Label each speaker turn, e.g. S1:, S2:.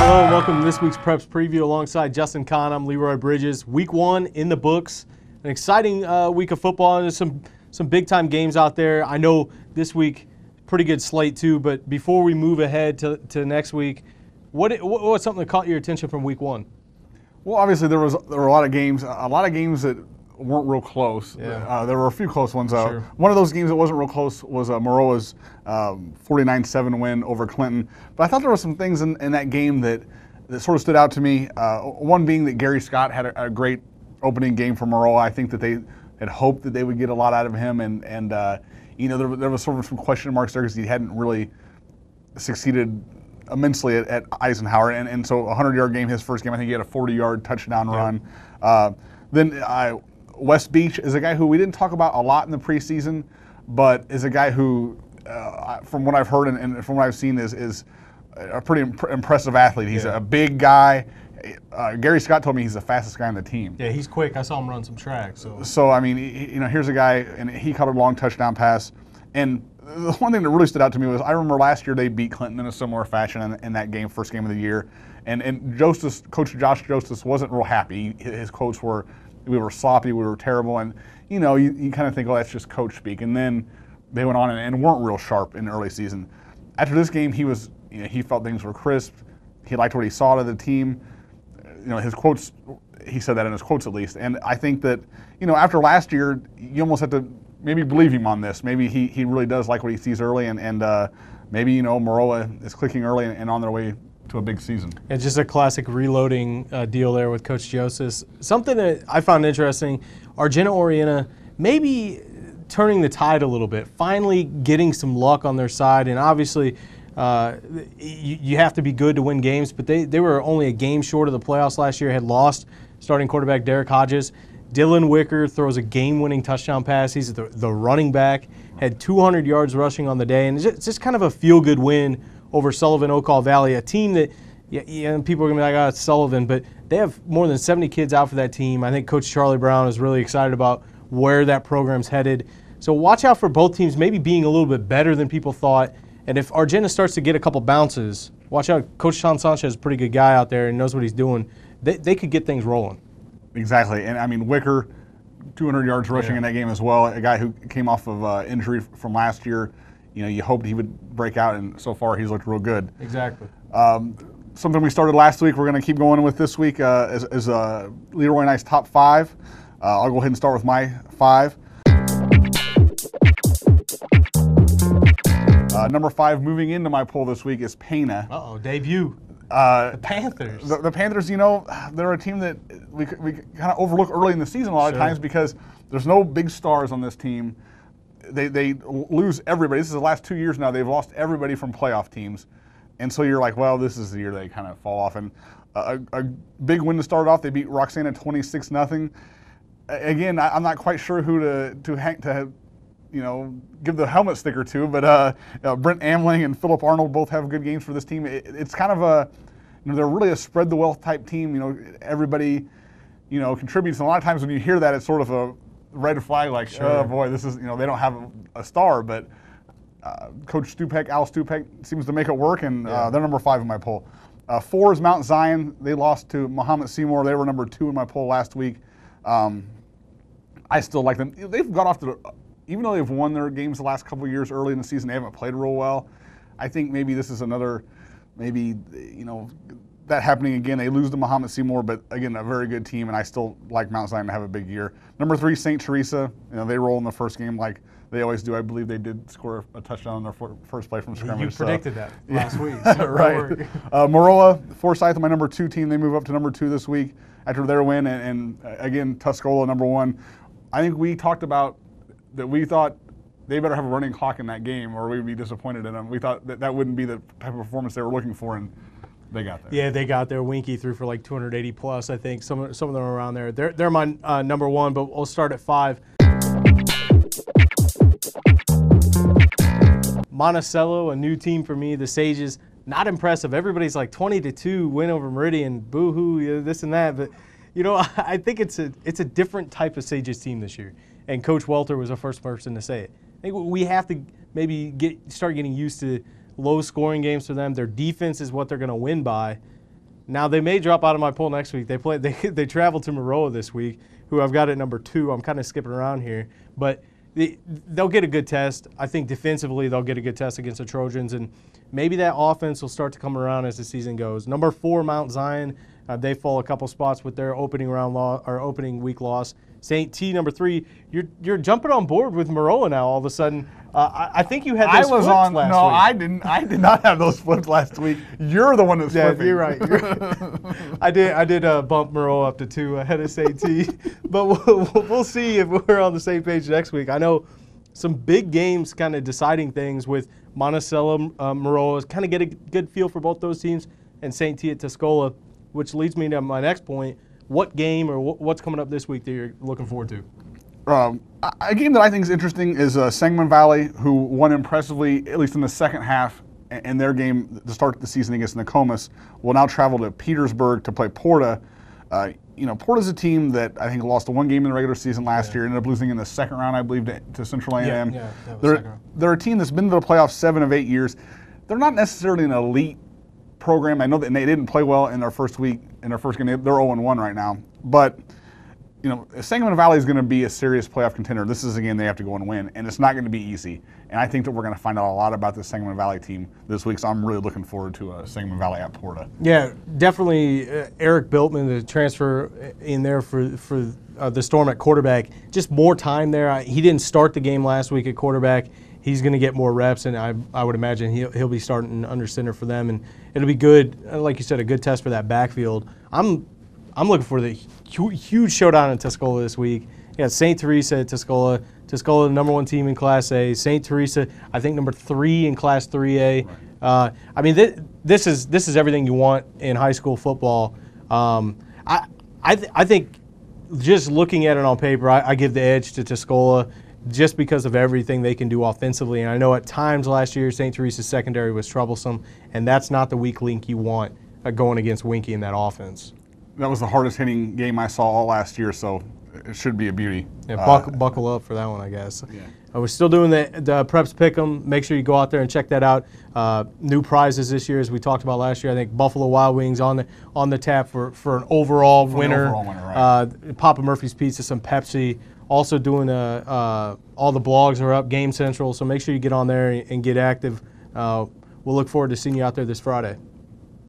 S1: Hello and welcome to this week's Preps Preview alongside Justin Conn. I'm Leroy Bridges. Week 1 in the books. An exciting week of football. There's some big-time games out there. I know this week, pretty good slate too, but before we move ahead to next week, what's something that caught your attention from Week 1?
S2: Well, obviously there were a lot of games that weren't real close.
S1: Yeah.
S2: There were a few close ones.
S1: Sure.
S2: One of those games that wasn't real close was Maroa's 49-7 win over Clinton. But I thought there were some things in that game that sort of stood out to me. One being that Gary Scott had a great opening game for Maroa. I think that they had hoped that they would get a lot out of him, and there was sort of some question marks there because he hadn't really succeeded immensely at Eisenhower, and so a 100-yard game, his first game. I think he had a 40-yard touchdown run. Then West Beach is a guy who we didn't talk about a lot in the preseason, but is a guy who, from what I've heard and from what I've seen, is a pretty impressive athlete. He's a big guy. Gary Scott told me he's the fastest guy on the team.
S1: Yeah, he's quick. I saw him run some track.
S2: So I mean, here's a guy, and he caught a long touchdown pass. And the one thing that really stood out to me was I remember last year they beat Clinton in a similar fashion in that game, first game of the year. And Coach Josh Jostes wasn't real happy. His quotes were, "We were sloppy, we were terrible," and you kind of think, oh, that's just coach speak. And then they went on and weren't real sharp in the early season. After this game, he felt things were crisp. He liked what he saw out of the team. His quotes, he said that in his quotes at least. And I think that after last year, you almost have to maybe believe him on this. Maybe he really does like what he sees early, and maybe Maroa is clicking early and on their way to a big season.
S1: It's just a classic reloading deal there with Coach Joseph. Something that I found interesting, Argenta Orienta maybe turning the tide a little bit, finally getting some luck on their side, and obviously you have to be good to win games, but they were only a game short of the playoffs last year, had lost starting quarterback Derek Hodges. Dylan Wicker throws a game-winning touchdown pass. He's the running back, had 200 yards rushing on the day, and it's just kind of a feel-good win over Sullivan Ocall Valley, a team that people are going to be like, oh, it's Sullivan, but they have more than 70 kids out for that team. I think Coach Charlie Brown is really excited about where that program's headed. So watch out for both teams maybe being a little bit better than people thought, and if Argenta starts to get a couple bounces, watch out. Coach Sean Sanchez is a pretty good guy out there and knows what he's doing. They could get things rolling. Exactly,
S2: and I mean, Wicker, 200 yards rushing in that game as well, a guy who came off of injury from last year. You hoped he would break out, and so far he's looked real good.
S1: Exactly.
S2: Something we started last week, we're going to keep going with this week is Leroy and I's top 5. I'll go ahead and start with my 5. Number 5 moving into my poll this week is Pana.
S1: Uh-oh, debut. The Panthers.
S2: The Panthers, they're a team that we kind of overlook early in the season a lot of times because there's no big stars on this team. They lose everybody. This is the last 2 years now. They've lost everybody from playoff teams. And so you're like, well, this is the year they kind of fall off. And a big win to start off. They beat Roxana 26-0. Again, I'm not quite sure who to give the helmet sticker to, but Brent Amling and Philip Arnold both have good games for this team. It's kind of they're really a spread the wealth type team. Everybody, contributes. And a lot of times when you hear that, it's sort of a red flag, like, oh boy, this is, they don't have a star, but Coach Al Stupek seems to make it work, and they're number 5 in my poll. 4 is Mount Zion. They lost to Muhammad Seymour. They were number 2 in my poll last week. I still like them. They've got off to, even though they've won their games the last couple of years early in the season, they haven't played real well. I think maybe this is another, that happening again. They lose to Muhammad Seymour, but again, a very good team, and I still like Mount Zion to have a big year. Number 3, St. Teresa. They roll in the first game like they always do. I believe they did score a touchdown on their first play from scrimmage.
S1: You predicted that last week.
S2: Right. Maroa, Forsyth, my number 2 team. They move up to number 2 this week after their win, and again, Tuscola, number 1. I think we talked about that we thought they better have a running clock in that game or we'd be disappointed in them. We thought that wouldn't be the type of performance they were looking for, and they got there.
S1: Yeah, they got there. Winky threw for like 280 plus, I think. Some of them are around there. They're my number 1, but we'll start at 5. Monticello, a new team for me. The Sages, not impressive. Everybody's like 20-2 win over Meridian, boo-hoo, this and that. But, I think it's a different type of Sages team this year. And Coach Welter was the first person to say it. I think we have to maybe start getting used to low-scoring games for them. Their defense is what they're going to win by. Now they may drop out of my poll next week. They travel to Maroa this week, who I've got at number 2. I'm kind of skipping around here, but they'll get a good test. I think defensively they'll get a good test against the Trojans, and maybe that offense will start to come around as the season goes. Number 4, Mount Zion. They fall a couple spots with their opening week loss. St. T, number 3. You're jumping on board with Maroa now. All of a sudden, I think you had those flipped last week.
S2: No, I didn't. I did not have those flipped last week. You're the one that's flipping.
S1: You're right. I did bump Maroa up to 2 ahead of St. T, but we'll see if we're on the same page next week. I know some big games kind of deciding things with Monticello, Maroa. Kind of get a good feel for both those teams, and St. T at Tuscola, which leads me to my next point. What game or what's coming up this week that you're looking forward to?
S2: A game that I think is interesting is Sangamon Valley, who won impressively, at least in the second half, in their game to start the season against Nokomis. Will now travel to Petersburg to play Porta. Porta's a team that I think lost 1 game in the regular season last year, ended up losing in the second round, I believe, to Central A&M. They're a team that's been to the playoffs 7 of 8 years. They're not necessarily an elite program. I know that they didn't play well in their first week, in their first game. They're 0-1 right now. But, Sangamon Valley is going to be a serious playoff contender. This is a game they have to go and win, and it's not going to be easy. And I think that we're going to find out a lot about the Sangamon Valley team this week, so I'm really looking forward to Sangamon Valley at Porta.
S1: Yeah, definitely Eric Biltman, the transfer in there for the Storm at quarterback. Just more time there. He didn't start the game last week at quarterback. He's going to get more reps, and I would imagine he'll be starting under center for them, and it'll be good, like you said, a good test for that backfield. I'm looking for the huge showdown in Tuscola this week. Yeah, St. Teresa at Tuscola. Tuscola, the number 1 team in Class A. St. Teresa, I think number 3 in Class 3A. Right. This is everything you want in high school football. I think just looking at it on paper, I give the edge to Tuscola, just because of everything they can do offensively. And I know at times last year St. Teresa's secondary was troublesome, and that's not the weak link you want going against Winkie in that offense.
S2: That was the hardest hitting game I saw all last year, so it should be a beauty.
S1: Yeah, buckle up for that one, I guess. Yeah. We're still doing the Preps Pick'em. Make sure you go out there and check that out. New prizes this year, as we talked about last year. I think Buffalo Wild Wings on the tap for an overall winner. Right. Papa Murphy's Pizza, some Pepsi. Also doing all the blogs are up, Game Central, so make sure you get on there and get active. We'll look forward to seeing you out there this Friday.